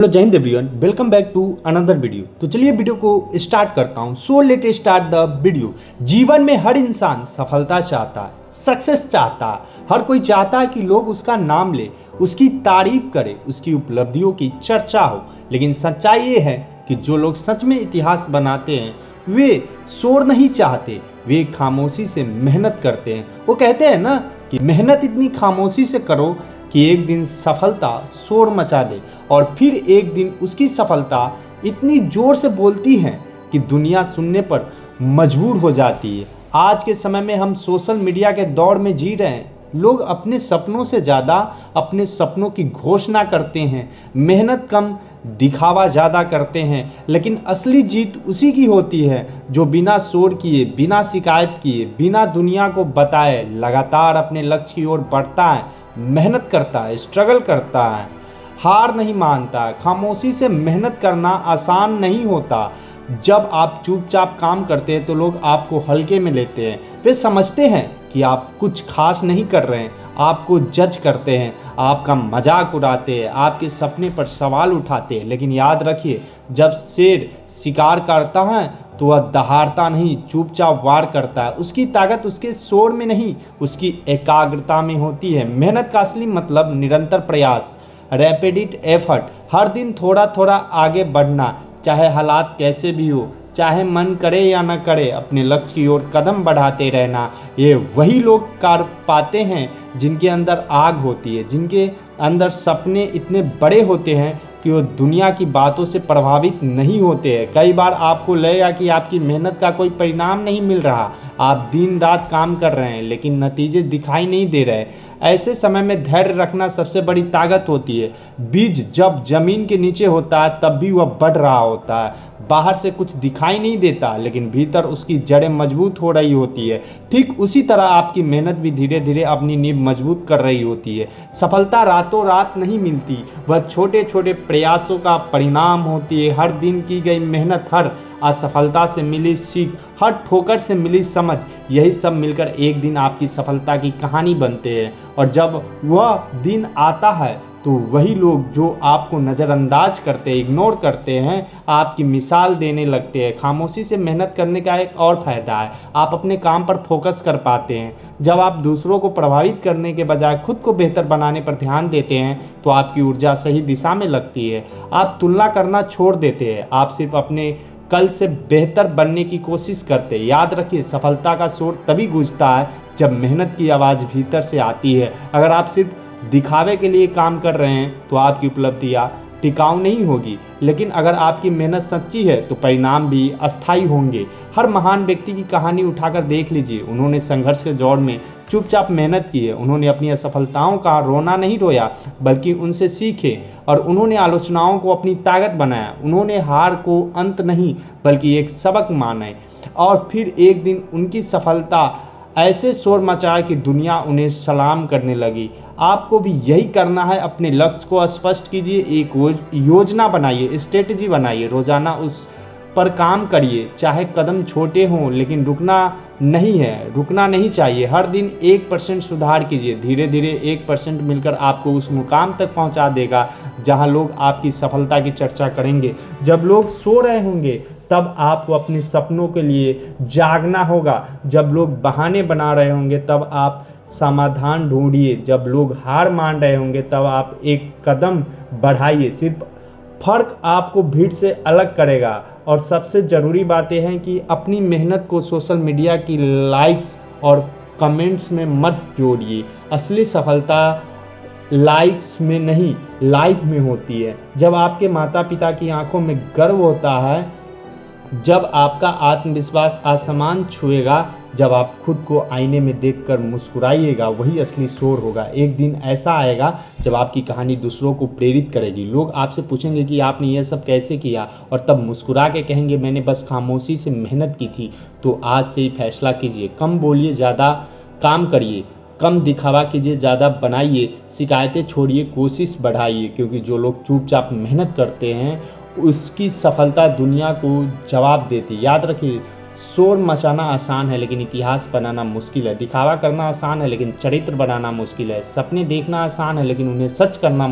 Hello जय हिंद everyone, welcome back to another video. तो चलिए वीडियो को स्टार्ट करता हूँ। So let start the video. जीवन में हर इंसान सफलता चाहता है, सक्सेस चाहता है। हर कोई चाहता है कि लोग उसका नाम ले, उसकी तारीफ करे, उसकी उपलब्धियों की चर्चा हो। लेकिन सच्चाई ये है कि जो लोग सच में इतिहास बनाते हैं वे शोर नहीं चाहते, वे खामोशी से मेहनत करते हैं। वो कहते हैं ना कि मेहनत इतनी खामोशी से करो कि एक दिन सफलता शोर मचा दे, और फिर एक दिन उसकी सफलता इतनी जोर से बोलती है कि दुनिया सुनने पर मजबूर हो जाती है। आज के समय में हम सोशल मीडिया के दौर में जी रहे हैं। लोग अपने सपनों से ज़्यादा अपने सपनों की घोषणा करते हैं, मेहनत कम, दिखावा ज़्यादा करते हैं। लेकिन असली जीत उसी की होती है जो बिना शोर किए, बिना शिकायत किए, बिना दुनिया को बताए लगातार अपने लक्ष्य की ओर बढ़ता है, मेहनत करता है, स्ट्रगल करता है, हार नहीं मानता है। खामोशी से मेहनत करना आसान नहीं होता। जब आप चुपचाप काम करते हैं तो लोग आपको हल्के में लेते हैं। वे समझते हैं कि आप कुछ खास नहीं कर रहे हैं, आपको जज करते हैं, आपका मजाक उड़ाते हैं, आपके सपने पर सवाल उठाते हैं। लेकिन याद रखिए, जब शेर शिकार करता है तो वह दहाड़ता नहीं, चुपचाप वार करता है। उसकी ताकत उसके शोर में नहीं, उसकी एकाग्रता में होती है। मेहनत का असली मतलब निरंतर प्रयास, रैपिड एफर्ट, हर दिन थोड़ा थोड़ा आगे बढ़ना, चाहे हालात कैसे भी हो, चाहे मन करे या न करे, अपने लक्ष्य की ओर कदम बढ़ाते रहना। ये वही लोग कर पाते हैं जिनके अंदर आग होती है, जिनके अंदर सपने इतने बड़े होते हैं कि वो दुनिया की बातों से प्रभावित नहीं होते हैं। कई बार आपको लगेगा कि आपकी मेहनत का कोई परिणाम नहीं मिल रहा, आप दिन रात काम कर रहे हैं लेकिन नतीजे दिखाई नहीं दे रहे। ऐसे समय में धैर्य रखना सबसे बड़ी ताकत होती है। बीज जब जमीन के नीचे होता है तब भी वह बढ़ रहा होता है। बाहर से कुछ दिखाई नहीं देता लेकिन भीतर उसकी जड़ें मजबूत हो रही होती है। ठीक उसी तरह आपकी मेहनत भी धीरे धीरे अपनी नींव मजबूत कर रही होती है। सफलता रातों रात नहीं मिलती, वह छोटे छोटे प्रयासों का परिणाम होती है। हर दिन की गई मेहनत, हर असफलता से मिली सीख, हर ठोकर से मिली समझ, यही सब मिलकर एक दिन आपकी सफलता की कहानी बनते हैं। और जब वह दिन आता है तो वही लोग जो आपको नज़रअंदाज करते हैं, इग्नोर करते हैं, आपकी मिसाल देने लगते हैं। खामोशी से मेहनत करने का एक और फ़ायदा है, आप अपने काम पर फोकस कर पाते हैं। जब आप दूसरों को प्रभावित करने के बजाय खुद को बेहतर बनाने पर ध्यान देते हैं तो आपकी ऊर्जा सही दिशा में लगती है। आप तुलना करना छोड़ देते हैं, आप सिर्फ अपने कल से बेहतर बनने की कोशिश करते हैं। याद रखिए, सफलता का शोर तभी गूंजता है जब मेहनत की आवाज़ भीतर से आती है। अगर आप सिर्फ दिखावे के लिए काम कर रहे हैं तो आपकी उपलब्धियां टिकाऊ नहीं होगी, लेकिन अगर आपकी मेहनत सच्ची है तो परिणाम भी अस्थायी होंगे। हर महान व्यक्ति की कहानी उठाकर देख लीजिए, उन्होंने संघर्ष के दौर में चुपचाप मेहनत की है। उन्होंने अपनी असफलताओं का रोना नहीं रोया बल्कि उनसे सीखे, और उन्होंने आलोचनाओं को अपनी ताकत बनाया। उन्होंने हार को अंत नहीं बल्कि एक सबक माने, और फिर एक दिन उनकी सफलता ऐसे शोर मचाया कि दुनिया उन्हें सलाम करने लगी। आपको भी यही करना है। अपने लक्ष्य को स्पष्ट कीजिए, एक योजना बनाइए, स्ट्रेटजी बनाइए, रोजाना उस पर काम करिए। चाहे कदम छोटे हों लेकिन रुकना नहीं चाहिए। हर दिन 1% सुधार कीजिए, धीरे धीरे 1% मिलकर आपको उस मुकाम तक पहुंचा देगा जहां लोग आपकी सफलता की चर्चा करेंगे। जब लोग सो रहे होंगे तब आपको अपने सपनों के लिए जागना होगा। जब लोग बहाने बना रहे होंगे तब आप समाधान ढूंढिए। जब लोग हार मान रहे होंगे तब आप एक कदम बढ़ाइए। सिर्फ फर्क आपको भीड़ से अलग करेगा। और सबसे ज़रूरी बात यह है कि अपनी मेहनत को सोशल मीडिया की लाइक्स और कमेंट्स में मत जोड़िए। असली सफलता लाइक्स में नहीं, लाइफ में होती है। जब आपके माता पिता की आंखों में गर्व होता है, जब आपका आत्मविश्वास आसमान छुएगा, जब आप खुद को आईने में देखकर मुस्कुराइएगा, वही असली शोर होगा। एक दिन ऐसा आएगा जब आपकी कहानी दूसरों को प्रेरित करेगी। लोग आपसे पूछेंगे कि आपने यह सब कैसे किया, और तब मुस्कुरा के कहेंगे मैंने बस खामोशी से मेहनत की थी। तो आज से ही फैसला कीजिए, कम बोलिए, ज़्यादा काम करिए, कम दिखावा कीजिए, ज़्यादा बनाइए, शिकायतें छोड़िए, कोशिश बढ़ाइए। क्योंकि जो लोग चुपचाप मेहनत करते हैं उसकी सफलता दुनिया को जवाब देती। याद रखिए, शोर मचाना आसान है लेकिन इतिहास बनाना मुश्किल है। दिखावा करना आसान है लेकिन चरित्र बनाना मुश्किल है। सपने देखना आसान है लेकिन उन्हें सच करना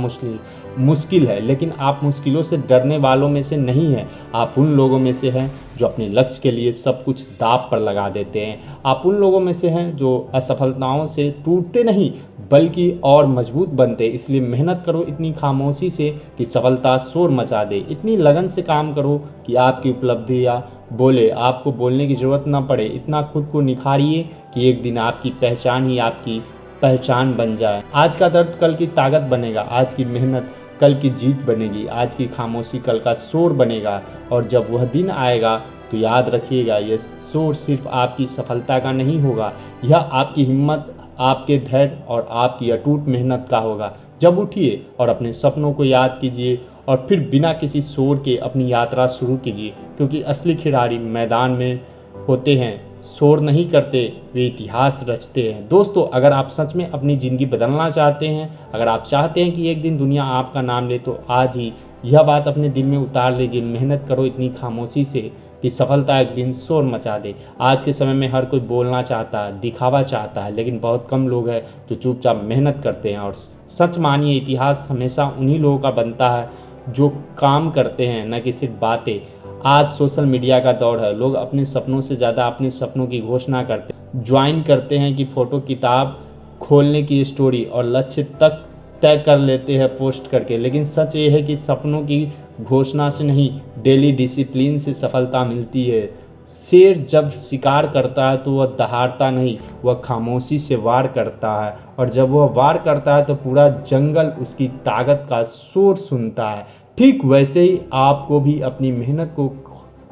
मुश्किल है। लेकिन आप मुश्किलों से डरने वालों में से नहीं हैं। आप उन लोगों में से हैं जो अपने लक्ष्य के लिए सब कुछ दांव पर लगा देते हैं। आप उन लोगों में से हैं जो असफलताओं से टूटते नहीं बल्कि और मजबूत बनते। इसलिए मेहनत करो इतनी खामोशी से कि सफलता शोर मचा दे। इतनी लगन से काम करो कि आपकी उपलब्धि या बोले, आपको बोलने की ज़रूरत ना पड़े। इतना खुद को निखारिए कि एक दिन आपकी पहचान ही आपकी पहचान बन जाए। आज का दर्द कल की ताकत बनेगा। आज की मेहनत कल की जीत बनेगी। आज की खामोशी कल का शोर बनेगा। और जब वह दिन आएगा तो याद रखिएगा, यह शोर सिर्फ आपकी सफलता का नहीं होगा, यह आपकी हिम्मत, आपके धैर्य और आपकी अटूट मेहनत का होगा। जब उठिए और अपने सपनों को याद कीजिए और फिर बिना किसी शोर के अपनी यात्रा शुरू कीजिए, क्योंकि असली खिलाड़ी मैदान में होते हैं, शोर नहीं करते, वे इतिहास रचते हैं। दोस्तों, अगर आप सच में अपनी ज़िंदगी बदलना चाहते हैं, अगर आप चाहते हैं कि एक दिन दुनिया आपका नाम ले, तो आज ही यह बात अपने दिल में उतार लीजिए। मेहनत करो इतनी खामोशी से कि सफलता एक दिन शोर मचा दे। आज के समय में हर कोई बोलना चाहता है, दिखावा चाहता है, लेकिन बहुत कम लोग हैं जो चुपचाप मेहनत करते हैं। और सच मानिए, इतिहास हमेशा उन्हीं लोगों का बनता है जो काम करते हैं, न कि सिर्फ बातें। आज सोशल मीडिया का दौर है। लोग अपने सपनों से ज़्यादा अपने सपनों की घोषणा करते हैं, ज्वाइन करते हैं कि फ़ोटो, किताब खोलने की स्टोरी और लक्ष्य तक तय कर लेते हैं पोस्ट करके। लेकिन सच ये है कि सपनों की घोषणा से नहीं, डेली डिसिप्लिन से सफलता मिलती है। शेर जब शिकार करता है तो वह दहाड़ता नहीं, वह खामोशी से वार करता है। और जब वह वार करता है तो पूरा जंगल उसकी ताकत का शोर सुनता है। ठीक वैसे ही आपको भी अपनी मेहनत को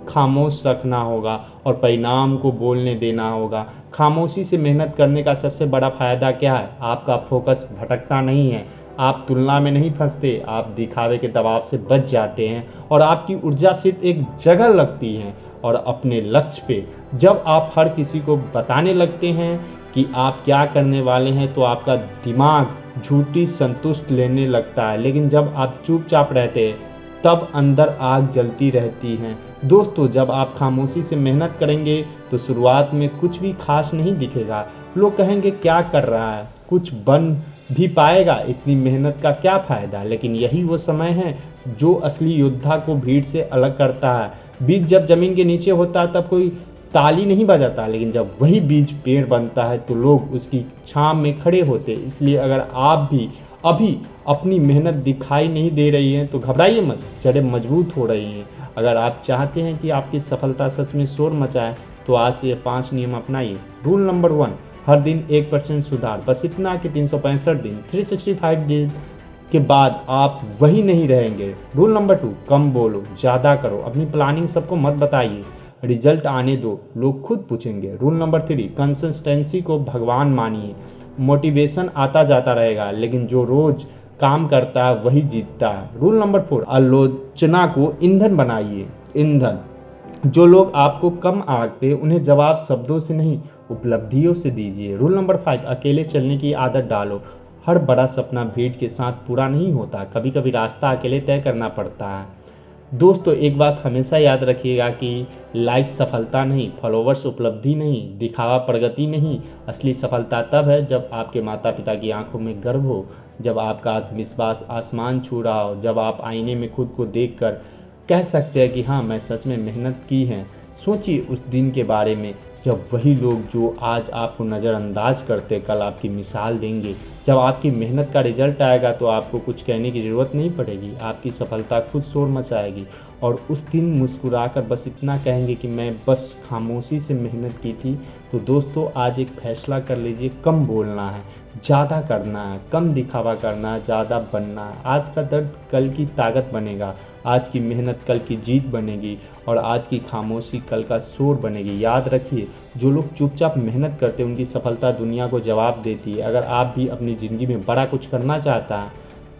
खामोश रखना होगा और परिणाम को बोलने देना होगा। खामोशी से मेहनत करने का सबसे बड़ा फ़ायदा क्या है? आपका फोकस भटकता नहीं है, आप तुलना में नहीं फंसते, आप दिखावे के दबाव से बच जाते हैं और आपकी ऊर्जा सिर्फ एक जगह लगती है और अपने लक्ष्य पे। जब आप हर किसी को बताने लगते हैं कि आप क्या करने वाले हैं तो आपका दिमाग झूठी संतुष्ट लेने लगता है। लेकिन जब आप चुपचाप रहते हैं तब अंदर आग जलती रहती है। दोस्तों, जब आप खामोशी से मेहनत करेंगे तो शुरुआत में कुछ भी खास नहीं दिखेगा। लोग कहेंगे क्या कर रहा है, कुछ बन भी पाएगा, इतनी मेहनत का क्या फ़ायदा। लेकिन यही वो समय है जो असली योद्धा को भीड़ से अलग करता है। बीज जब ज़मीन के नीचे होता है तब कोई ताली नहीं बजाता, लेकिन जब वही बीज पेड़ बनता है तो लोग उसकी छांव में खड़े होते। इसलिए अगर आप भी अभी अपनी मेहनत दिखाई नहीं दे रही है तो घबराइए मत, जड़ें मजबूत हो रही हैं। अगर आप चाहते हैं कि आपकी सफलता सच में शोर मचाए तो आज से ये 5 नियम अपनाइए। रूल नंबर 1, हर दिन 1% सुधार। बस इतना कि 365 दिन 365 दिन के बाद आप वही नहीं रहेंगे। रूल नंबर 2, कम बोलो ज़्यादा करो। अपनी प्लानिंग सबको मत बताइए, रिजल्ट आने दो, लोग खुद पूछेंगे। रूल नंबर 3, कंसिस्टेंसी को भगवान मानिए। मोटिवेशन आता जाता रहेगा लेकिन जो रोज़ काम करता है वही जीतता है। रूल नंबर 4, आलोचना को ईंधन बनाइए। ईंधन। जो लोग आपको कम आंकते उन्हें जवाब शब्दों से नहीं, उपलब्धियों से दीजिए। रूल नंबर 5, अकेले चलने की आदत डालो। हर बड़ा सपना भीड़ के साथ पूरा नहीं होता, कभी कभी रास्ता अकेले तय करना पड़ता है। दोस्तों, एक बात हमेशा याद रखिएगा कि लाइक सफलता नहीं, फॉलोवर्स उपलब्धि नहीं, दिखावा प्रगति नहीं। असली सफलता तब है जब आपके माता पिता की आंखों में गर्व हो, जब आपका आत्मविश्वास आसमान छू रहा हो, जब आप आईने में खुद को देखकर कह सकते हैं कि हाँ, मैं सच में मेहनत की है। सोचिए उस दिन के बारे में जब वही लोग जो आज आपको नज़रअंदाज करते कल आपकी मिसाल देंगे। जब आपकी मेहनत का रिजल्ट आएगा तो आपको कुछ कहने की ज़रूरत नहीं पड़ेगी, आपकी सफलता खुद शोर मचाएगी और उस दिन मुस्कुराकर बस इतना कहेंगे कि मैं बस खामोशी से मेहनत की थी। तो दोस्तों, आज एक फैसला कर लीजिए, कम बोलना है, ज़्यादा करना है, कम दिखावा करना है, ज़्यादा बनना है। आज का दर्द कल की ताकत बनेगा, आज की मेहनत कल की जीत बनेगी और आज की खामोशी कल का शोर बनेगी। याद रखिए, जो लोग चुपचाप मेहनत करते हैं उनकी सफलता दुनिया को जवाब देती है। अगर आप भी अपनी ज़िंदगी में बड़ा कुछ करना चाहता हैं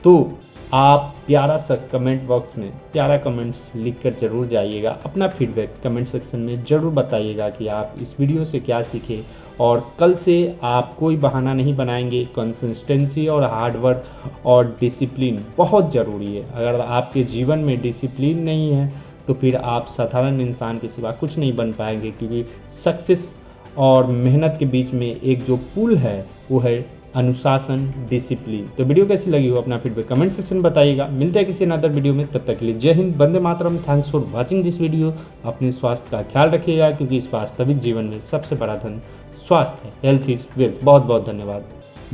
तो आप प्यारा सा कमेंट बॉक्स में प्यारा कमेंट्स लिखकर ज़रूर जाइएगा। अपना फीडबैक कमेंट सेक्शन में ज़रूर बताइएगा कि आप इस वीडियो से क्या सीखे। और कल से आप कोई बहाना नहीं बनाएंगे। कंसिस्टेंसी और हार्डवर्क और डिसिप्लिन बहुत ज़रूरी है। अगर आपके जीवन में डिसिप्लिन नहीं है तो फिर आप साधारण इंसान के सिवा कुछ नहीं बन पाएंगे, क्योंकि सक्सेस और मेहनत के बीच में एक जो पुल है वो है अनुशासन, डिसिप्लिन। तो वीडियो कैसी लगी हो अपना फीडबैक कमेंट सेक्शन में बताइएगा। मिलते हैं किसी अनदर वीडियो में, तब तक के लिए जय हिंद, वंदे मातरम। Thanks for watching this video. अपने स्वास्थ्य का ख्याल रखिएगा, क्योंकि इस वास्तविक जीवन में सबसे बड़ा धन स्वास्थ्य है। Health is wealth. बहुत बहुत धन्यवाद।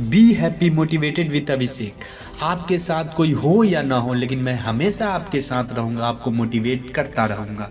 बी हैप्पी मोटिवेटेड विद अभिषेक। आपके साथ कोई हो या ना हो, लेकिन मैं हमेशा आपके साथ रहूंगा, आपको मोटिवेट करता रहूंगा।